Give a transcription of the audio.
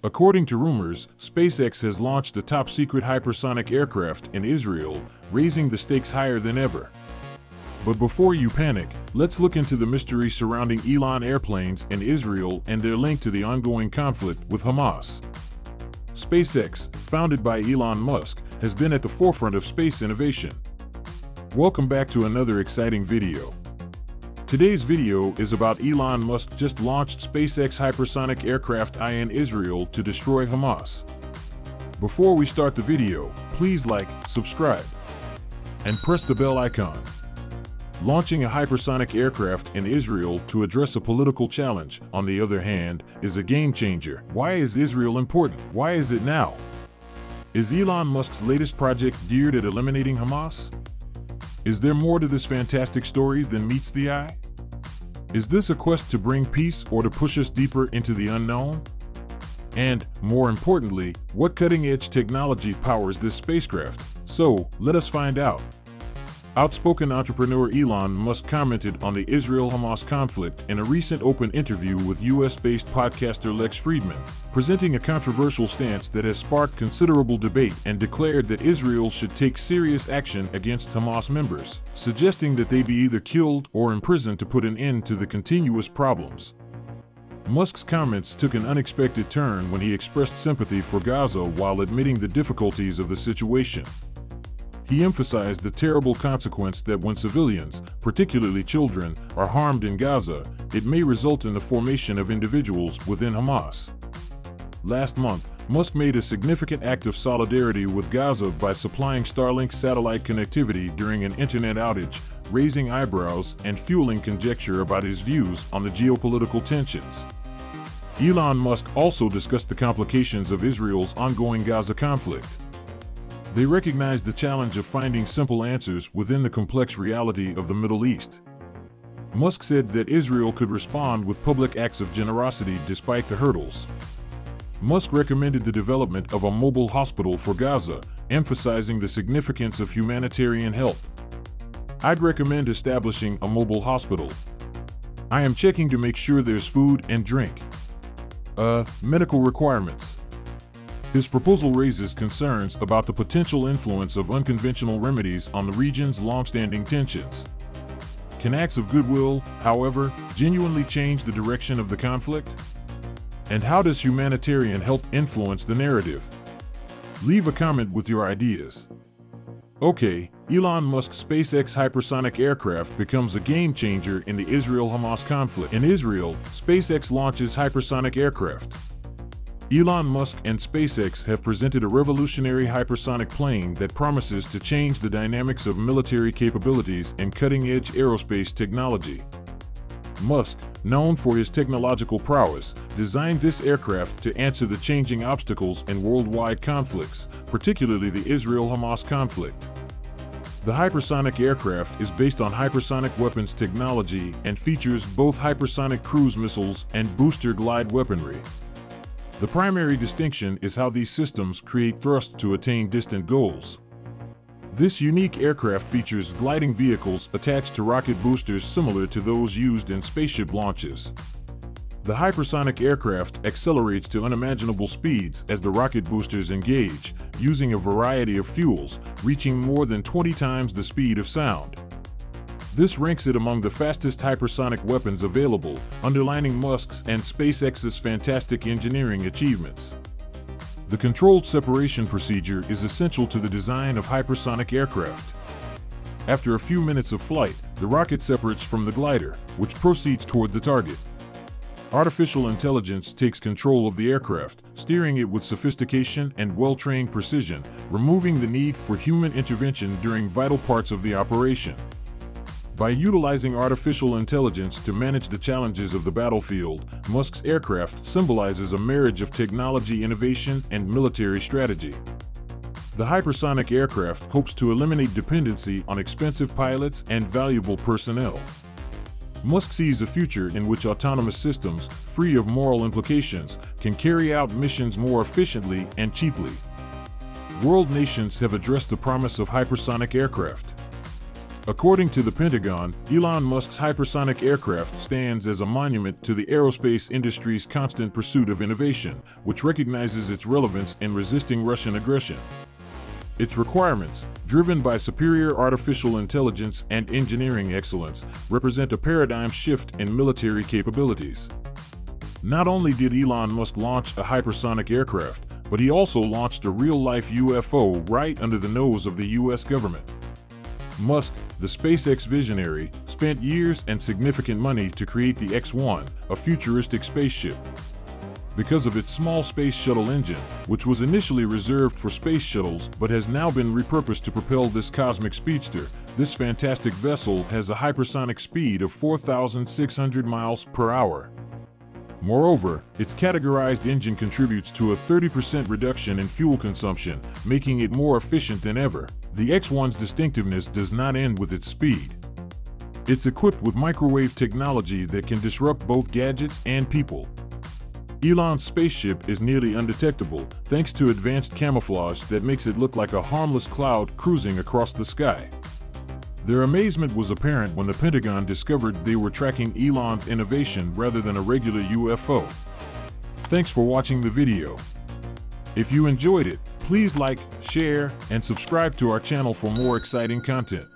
According to rumors, SpaceX has launched a top-secret hypersonic aircraft in Israel, raising the stakes higher than ever. But before you panic, let's look into the mystery surrounding Elon airplanes in Israel and their link to the ongoing conflict with Hamas. SpaceX, founded by Elon Musk, has been at the forefront of space innovation. Welcome back to another exciting video. Today's video is about Elon Musk just launched SpaceX hypersonic aircraft in Israel to destroy Hamas. Before we start the video, please like, subscribe, and press the bell icon. Launching a hypersonic aircraft in Israel to address a political challenge, on the other hand, is a game changer. Why is Israel important? Why is it now? Is Elon Musk's latest project geared at eliminating Hamas? Is there more to this fantastic story than meets the eye? Is this a quest to bring peace or to push us deeper into the unknown? And, more importantly, what cutting-edge technology powers this spacecraft? So, let us find out. Outspoken entrepreneur Elon Musk commented on the Israel-Hamas conflict in a recent open interview with US-based podcaster Lex Fridman, presenting a controversial stance that has sparked considerable debate and declared that Israel should take serious action against Hamas members, suggesting that they be either killed or imprisoned to put an end to the continuous problems. Musk's comments took an unexpected turn when he expressed sympathy for Gaza while admitting the difficulties of the situation. He emphasized the terrible consequence that when civilians, particularly children, are harmed in Gaza, it may result in the formation of individuals within Hamas. Last month, Musk made a significant act of solidarity with Gaza by supplying Starlink satellite connectivity during an internet outage, raising eyebrows and fueling conjecture about his views on the geopolitical tensions. Elon Musk also discussed the complications of Israel's ongoing Gaza conflict. They recognize the challenge of finding simple answers within the complex reality of the Middle East. Musk said that Israel could respond with public acts of generosity despite the hurdles. Musk recommended the development of a mobile hospital for Gaza, emphasizing the significance of humanitarian help. I'd recommend establishing a mobile hospital. I am checking to make sure there's food and drink. Medical requirements. His proposal raises concerns about the potential influence of unconventional remedies on the region's long-standing tensions. Can acts of goodwill, however, genuinely change the direction of the conflict? And how does humanitarian help influence the narrative? Leave a comment with your ideas. Okay, Elon Musk's SpaceX hypersonic aircraft becomes a game changer in the Israel-Hamas conflict. In Israel, SpaceX launches hypersonic aircraft. Elon Musk and SpaceX have presented a revolutionary hypersonic plane that promises to change the dynamics of military capabilities and cutting-edge aerospace technology. Musk, known for his technological prowess, designed this aircraft to answer the changing obstacles in worldwide conflicts, particularly the Israel-Hamas conflict. The hypersonic aircraft is based on hypersonic weapons technology and features both hypersonic cruise missiles and booster glide weaponry. The primary distinction is how these systems create thrust to attain distant goals. This unique aircraft features gliding vehicles attached to rocket boosters similar to those used in spaceship launches. The hypersonic aircraft accelerates to unimaginable speeds as the rocket boosters engage, using a variety of fuels, reaching more than 20 times the speed of sound. This ranks it among the fastest hypersonic weapons available, underlining Musk's and SpaceX's fantastic engineering achievements. The controlled separation procedure is essential to the design of hypersonic aircraft. After a few minutes of flight, the rocket separates from the glider, which proceeds toward the target. Artificial intelligence takes control of the aircraft, steering it with sophistication and well-trained precision, removing the need for human intervention during vital parts of the operation. By utilizing artificial intelligence to manage the challenges of the battlefield, Musk's aircraft symbolizes a marriage of technology innovation and military strategy. The hypersonic aircraft hopes to eliminate dependency on expensive pilots and valuable personnel. Musk sees a future in which autonomous systems, free of moral implications, can carry out missions more efficiently and cheaply. World nations have addressed the promise of hypersonic aircraft. According to the Pentagon, Elon Musk's hypersonic aircraft stands as a monument to the aerospace industry's constant pursuit of innovation, which recognizes its relevance in resisting Russian aggression. Its requirements, driven by superior artificial intelligence and engineering excellence, represent a paradigm shift in military capabilities. Not only did Elon Musk launch a hypersonic aircraft, but he also launched a real-life UFO right under the nose of the US government. Musk, the SpaceX visionary, spent years and significant money to create the X-1, a futuristic spaceship. Because of its small space shuttle engine, which was initially reserved for space shuttles but has now been repurposed to propel this cosmic speedster, this fantastic vessel has a hypersonic speed of 4,600 miles per hour. Moreover, its categorized engine contributes to a 30% reduction in fuel consumption, making it more efficient than ever. The X-1's distinctiveness does not end with its speed. It's equipped with microwave technology that can disrupt both gadgets and people. Elon's spaceship is nearly undetectable, thanks to advanced camouflage that makes it look like a harmless cloud cruising across the sky. Their amazement was apparent when the Pentagon discovered they were tracking Elon's innovation rather than a regular UFO. Thanks for watching the video. If you enjoyed it, please like, share, and subscribe to our channel for more exciting content.